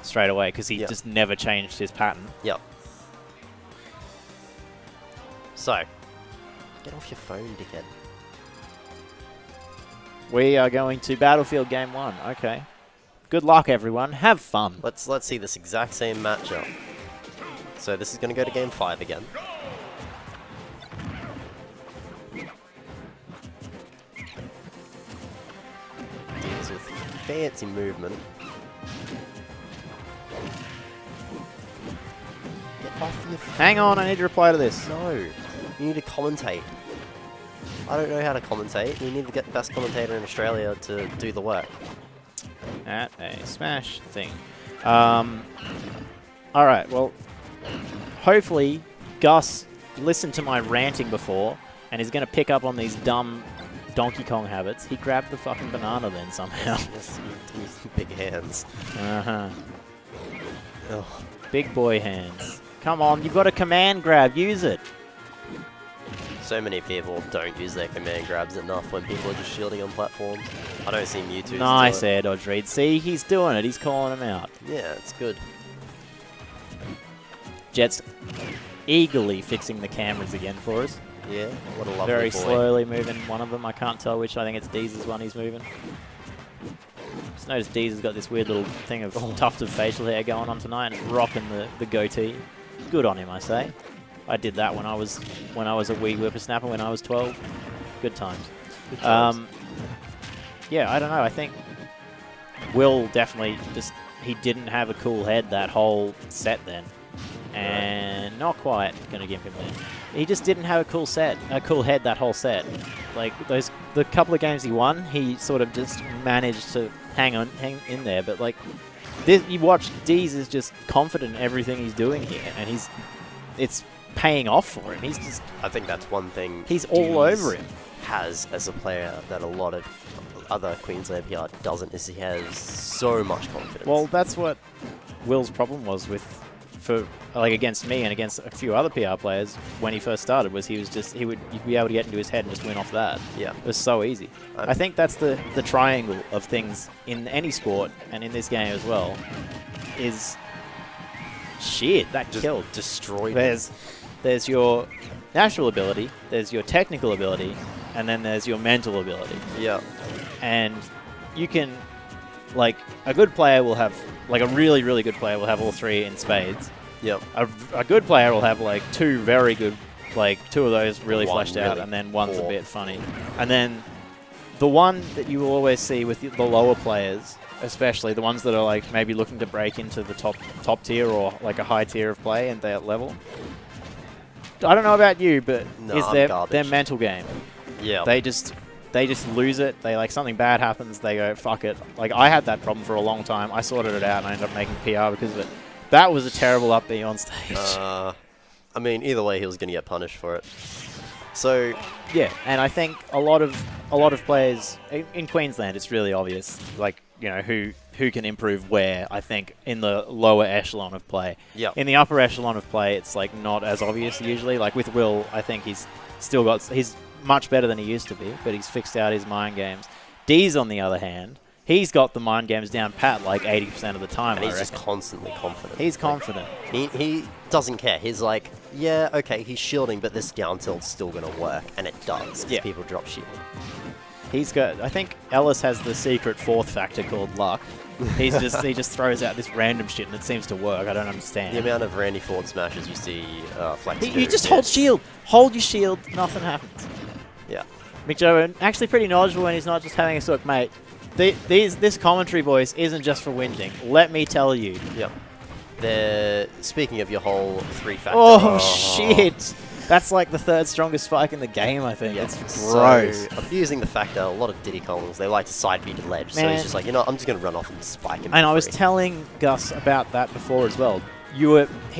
straight away because he just never changed his pattern. Yep. So, get off your phone, dickhead. We are going to Battlefield Game 1. Okay. Good luck, everyone. Have fun. Let's see this exact same matchup. So this is going to go to Game 5 again. Deez with fancy movement. Get off your phone. Hang on, I need to reply to this. No, you need to commentate. I don't know how to commentate. You need to get the best commentator in Australia to do the work. At a Smash thing. Alright, well, hopefully Gus listened to my ranting before and is going to pick up on these dumb Donkey Kong habits. He grabbed the fucking banana then somehow. Yes, big hands. Uh-huh. Oh. Big boy hands. Come on, you've got a command grab. Use it. So many people don't use their command grabs enough when people are just shielding on platforms. I don't see Mewtwo. Nice air dodge read. See, he's doing it. He's calling him out. Yeah, it's good. Jet's eagerly fixing the cameras again for us. Yeah, what a lovely Very boy. slowly moving one of them. I can't tell which. I think it's Deez's one he's moving. Just noticed Deez has got this weird little thing of tufted facial hair going on tonight and it's rocking the goatee. Good on him, I say. I did that when I was a wee whippersnapper when I was 12. Good times. Good times. Yeah, I don't know. I think Will definitely just he didn't have a cool head that whole set then, and not quite gonna give him that. He just didn't have a cool head that whole set. Like the couple of games he won, he sort of just managed to hang in there. But like this, you watch Deez is just confident in everything he's doing here, and it's paying off for him. He's just. I think that's one thing. He's all over him. Has as a player that a lot of other Queensland PR doesn't, is he has so much confidence. Well, that's what Will's problem was for against me and against a few other PR players when he first started, was you'd be able to get into his head and just win off that. Yeah. It was so easy. I think that's the triangle of things in any sport and in this game as well. Is shit, that just killed. Destroyed. There's your natural ability, there's your technical ability, and then there's your mental ability. Yeah. And you can, like, a good player will have, like a really, really good player will have all three in spades. Yep. A good player will have, like, two very good, like, two of those really One fleshed out, really and then one's poor. a bit funny. And then the one that you will always see with the lower players, especially the ones that are, like, maybe looking to break into the top tier or, like, a high tier of play and they're at level. I don't know about you, but is their mental game. Yeah. They just lose it. They like something bad happens. They go fuck it. Like I had that problem for a long time. I sorted it out and I ended up making PR because of it. That was a terrible up B on stage. I mean, either way, he was going to get punished for it. So yeah, and I think a lot of players in Queensland, it's really obvious. Like who can improve where. I think in the lower echelon of play. Yeah. In the upper echelon of play, it's like not as obvious usually. Like with Will, I think he's much better than he used to be, but he's fixed out his mind games. Deez, on the other hand, he's got the mind games down pat like 80% of the time. And he's just constantly confident. He's confident. He doesn't care. He's like, yeah, okay, he's shielding, but this down tilt's still going to work. And it does, because people drop shield. He's got, I think Ellis has the secret fourth factor called luck. He just throws out this random shit and it seems to work. I don't understand. The amount of Randy Ford smashes you see Flex You just hold shield. Hold your shield, nothing happens. Yeah. Mick Joe, actually pretty knowledgeable when he's not just having a sook, mate. This commentary voice isn't just for whinging. Let me tell you. Yep. Speaking of your whole three-factor... Oh, shit. That's like the third strongest spike in the game, I think. It's gross. So, abusing the factor, a lot of Diddy Kongs, they like to side B to ledge. So he's just like, I'm just going to run off and spike him. And I was telling Gus about that before as well.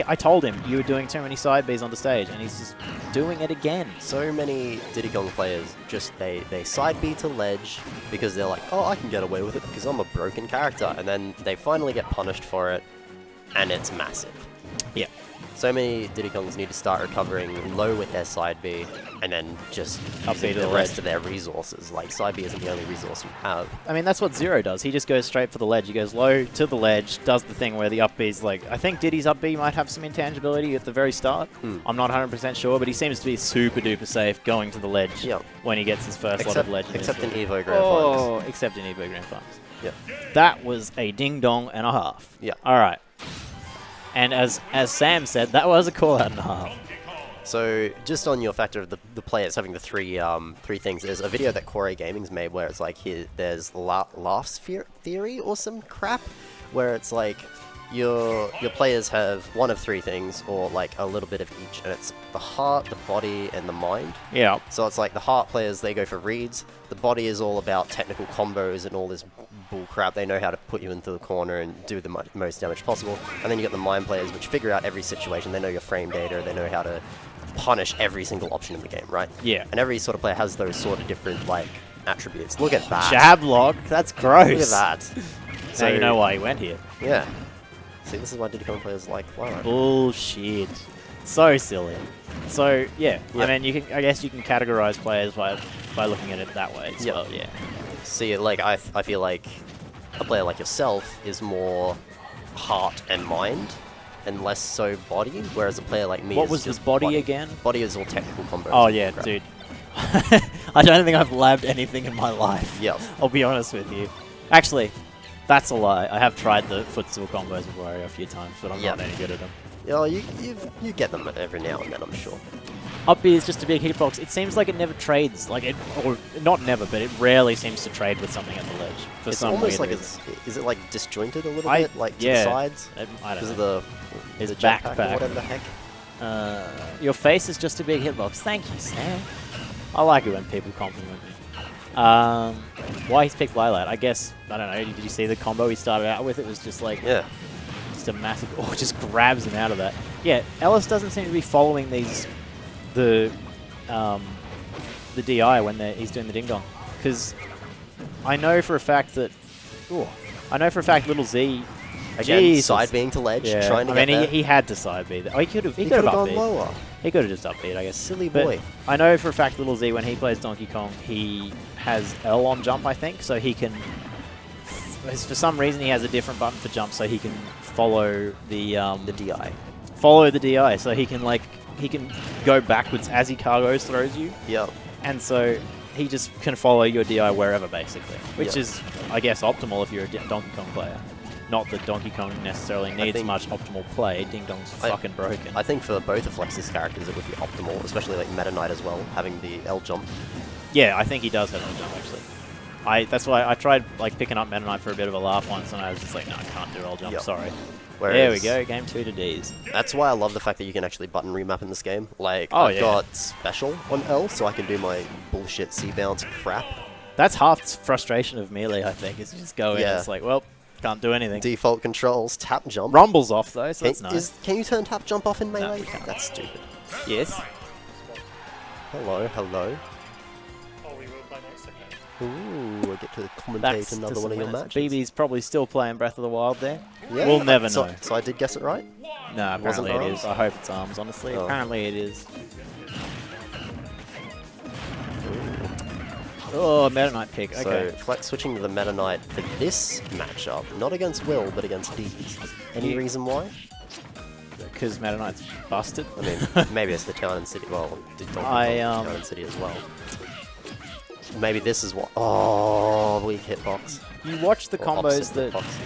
I told him you were doing too many side Bs on the stage, and he's just doing it again. So many Diddy Kong players just they side B to ledge because they're like, oh, I can get away with it because I'm a broken character, and then they finally get punished for it, and it's massive. Yeah. So many Diddy Kongs need to start recovering low with their side B, and then just Up B using to the the rest ledge. of their resources. Like, side B isn't the only resource you have. I mean, that's what Zero does. He just goes straight for the ledge. He goes low to the ledge, does the thing where the up B's like... I think Diddy's up B might have some intangibility at the very start. I'm not 100% sure, but he seems to be super duper safe going to the ledge when he gets his first lot of ledge. Except in Evo Grand Finals. Except in Evo Grand Finals. Yeah. That was a ding-dong and a half. Yeah. All right. And as Sam said, that was a call-out and a half. So, just on your factor of the players having the three things, there's a video that Core Gaming's made where it's like, there's laugh theory or some crap, where it's like, your players have one of three things, or like a little bit of each, and it's the heart, the body, and the mind. Yeah. So it's like the heart players, they go for reads, the body is all about technical combos and all this bull crap. They know how to put you into the corner and do the most damage possible. And then you got the mind players, which figure out every situation. They know your frame data, they know how to punish every single option in the game, right? Yeah. And every sort of player has those sort of different, like, attributes. Look at that. Jab lock? That's gross. Look at that. So you know why he went here. Yeah. See, this is why Diddy Kong players like Flyline. Bullshit. So silly. So, yeah. Yep. I mean, I guess you can categorize players by looking at it that way as well, yeah. See, like, I feel like a player like yourself is more heart and mind, and less so body, whereas a player like me What is was just the body again? Body is all technical combos. Oh, yeah, dude. I don't think I've labbed anything in my life. Yeah. I'll be honest with you. Actually, that's a lie. I have tried the footstool combos with Wario a few times, but I'm not any good at them. Yeah, you get them every now and then, I'm sure. Up B is just a big hitbox. It seems like it never trades. Like it, or not never, but it rarely seems to trade with something at the ledge. For It's some almost weird like reason. is it like disjointed a little bit, like to the sides? I don't Because of know. the His jetpack backpack. or whatever the heck. Your face is just a big hitbox. Thank you, Sam. I like it when people compliment me. Why he's picked Lilat? I guess, I don't know, did you see the combo he started out with? It was just like, just a massive, just grabs him out of that. Yeah, Ellis doesn't seem to be following the DI when he's doing the ding dong. Because I know for a fact that, Little Z, Again, side being to ledge, trying to get there. he had to side B. Oh, he could have gone up B. lower. He could have just up B, I guess. Silly But boy. I know for a fact Little Z, when he plays Donkey Kong, he has L on jump, I think, so he can... For some reason, he has a different button for jump, so he can follow the DI. Follow the DI, so he can go backwards as he cargoes throws you. Yeah. And so he just can follow your DI wherever, basically, which is, I guess, optimal if you're a Donkey Kong player. Not that Donkey Kong necessarily needs much optimal play. Ding Dong's fucking broken. I think for both of Flex's characters, it would be optimal, especially like Meta Knight as well, having the L jump. Yeah, I think he does have L jump actually. That's why I tried like picking up Meta Knight for a bit of a laugh once, and I was just like, no, I can't do L jump. Sorry. Whereas, there we go, game 2 to Deez. That's why I love the fact that you can actually button remap in this game. Like, I've got special on L, so I can do my bullshit C-bounce crap. That's half the frustration of Melee, I think, is you just go in and it's like, well, can't do anything. Default controls, tap jump. Rumble's off though, so that's nice. Can you turn tap jump off in Melee? No, you can't. That's stupid. Yes. Hello, hello. Oh, we will play next again. Ooh, I get to commentate another one of your matches. BB's probably still playing Breath of the Wild there. Yeah, we'll never know. So I did guess it right? No, apparently Wasn't it is. I hope it's ARMS, honestly. Oh. Apparently it is. Oh, Meta Knight pick. Okay. So, Flex switching to the Meta Knight for this matchup, not against Will, but against Deez. Any reason why? Because Meta Knight's busted. I mean, maybe it's the Town and City. Well, Town and City as well. Maybe this is what. Oh, weak hitbox. You watch the Or combos opposite that hitbox.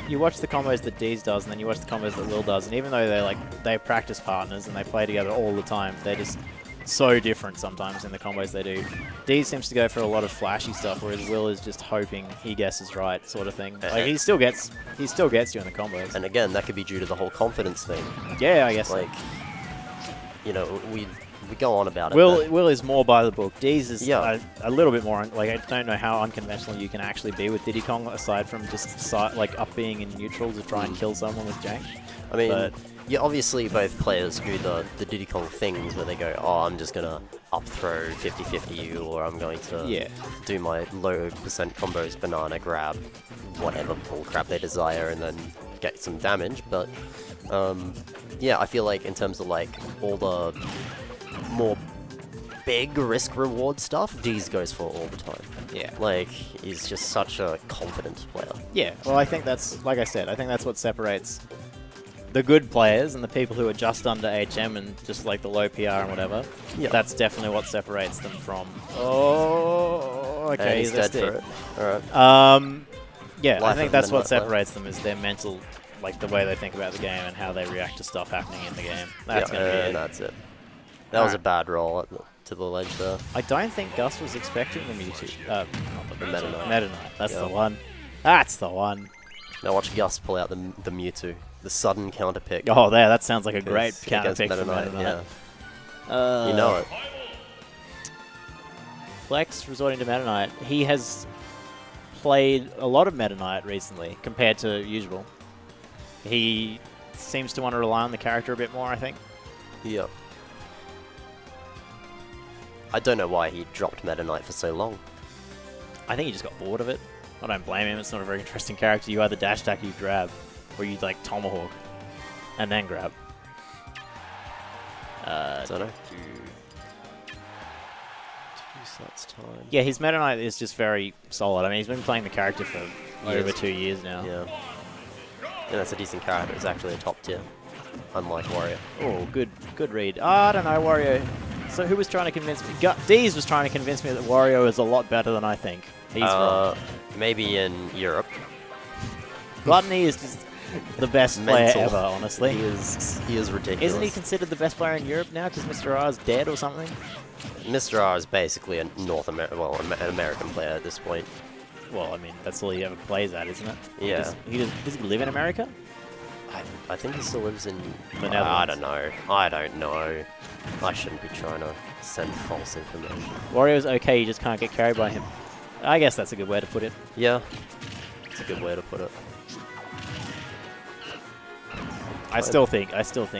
you watch the combos that Deez does, and then you watch the combos that Will does, and even though they practice partners and they play together all the time, they're just so different sometimes in the combos they do. Deez seems to go for a lot of flashy stuff, whereas Will is just hoping he guesses right, sort of thing. Like he still gets you in the combos. And again, that could be due to the whole confidence thing. Yeah, I guess. Like, you know, we go on about it. Will is more by the book. Deez is Yeah. a little bit more. Like I don't know how unconventional you can actually be with Diddy Kong, aside from just like up being in neutral to try and kill someone with jank. I mean, but yeah, obviously both players do the Diddy Kong things where they go, oh, I'm just going to up throw 50-50 you, or I'm going to do my low percent combos, banana grab, whatever bull crap they desire, and then get some damage, but yeah, I feel like in terms of like all the more big risk reward stuff, Deez goes for all the time. Yeah. Like, he's just such a confident player. Yeah, well, I think that's, like I said, I think that's what separates the good players and the people who are just under HM and just like the low PR and whatever. Yeah. That's definitely what separates them from. Oh, okay, And he's dead dead. for it. Alright. Yeah, I Life think of that's a what Midnight player. separates them is their mental, like the way they think about the game and how they react to stuff happening in the game. That's Yeah, going to be and it. that's it. That was a Alright. bad roll to the ledge there. I don't think Gus was expecting the Mewtwo. Not the The Mewtwo. Meta Knight. Meta Knight. That's Yeah. the one. That's the one. Now watch Gus pull out the Mewtwo. The sudden counter pick. Oh, there. That sounds like a great against counter pick Meta for Meta Knight, Knight. yeah. You know it. Flex resorting to Meta Knight. He has played a lot of Meta Knight recently compared to usual. He seems to want to rely on the character a bit more, I think. Yep. I don't know why he dropped Meta Knight for so long. I think he just got bored of it. I don't blame him. It's not a very interesting character. You either dash attack or you grab. Or you like tomahawk and then grab. Don't know. Two slots time. Yeah, his Meta Knight is just very solid. I mean, he's been playing the character for over Years. 2 years now. Yeah. And that's a decent character. It's actually a top tier. Unlike Warrior. Oh, good read. I don't know, Wario. So who was trying to convince me? Deez was trying to convince me that Wario is a lot better than I think. He's wrong. Maybe in Europe. Gluttony is just the best player Mental. ever, honestly. He is ridiculous. Isn't he considered the best player in Europe now because Mr. R is dead or something? Mr. R is basically a an American player at this point. Well, I mean, that's all he ever plays at, isn't it? Yeah. Does he live in America? I think he still lives in The I Netherlands. don't know. I don't know. I shouldn't be trying to send false information. Wario's okay, you just can't get carried by him. I guess that's a good way to put it. Yeah. It's a good way to put it. I still think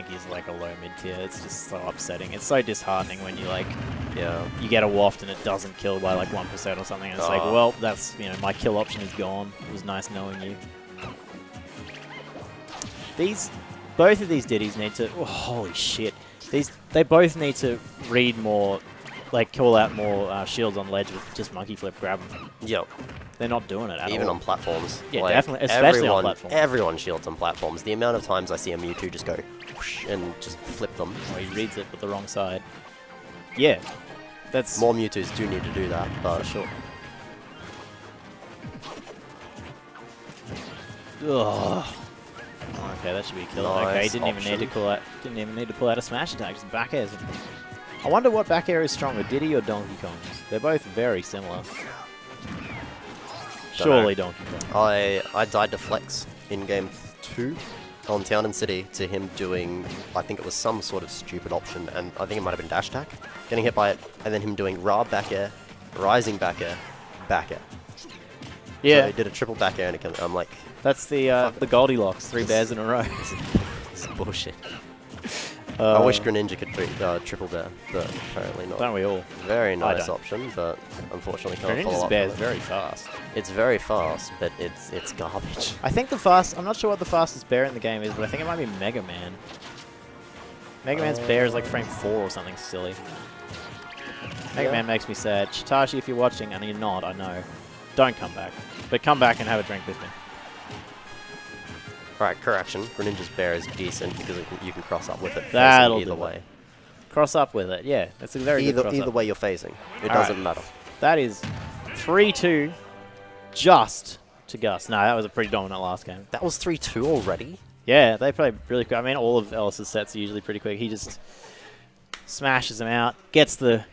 he's like a low mid tier. It's just so upsetting. It's so disheartening when you like Yeah. you get a waft and it doesn't kill by like 1% or something. And it's like, Oh. well, that's my kill option is gone. It was nice knowing you. Both of these ditties need to. Oh, holy shit! They both need to read more, like call out more shields on ledge with just monkey flip grab them. Yep. They're not doing it at Even all. on platforms. Yeah, Like, definitely, especially on everyone, platforms. Everyone shields on platforms. The amount of times I see a Mewtwo just go whoosh and just flip them. Or he reads it with the wrong side. Yeah, that's More Mewtwo's do need to do that, but for sure. Ugh. Okay, that should be a kill. Okay, Nice didn't even need to option. pull out. Didn't even need to pull out a smash attack. Just back airs. I wonder what back air is stronger, Diddy or Donkey Kong's. They're both very similar. Surely Donkey Kong. I died to Flex in game 2 on Town and City to him doing, I think it was some sort of stupid option, and I think it might have been dash attack, getting hit by it, and then him doing Ra back air, rising back air, back air. Yeah, So he did a triple back air and it I'm like, that's the Goldilocks, 3 bears in a row. this is bullshit. I wish Greninja could triple bear, but apparently not. Don't we all? Very nice don't. option, but unfortunately can't follow Greninja's up bear with is it. very fast. It's very fast, but it's garbage. I think I'm not sure what the fastest bear in the game is, but I think it might be Mega Man. Mega Man's bear is like frame 4 or something silly. Mega Yeah. Man makes me sad. Shitashi, if you're watching, and you're not, I know. Don't come back. But come back and have a drink with me. Right, correction. Greninja's bear is decent because you can cross up with it. That'll facing either do it. way. Cross up with it, yeah. That's a very good cross Either up. way you're facing, it All doesn't right. matter. That is 3-2 just to Gus. No, that was a pretty dominant last game. That was 3-2 already. Yeah, they play really quick. I mean, all of Ellis's sets are usually pretty quick. He just smashes them out, gets the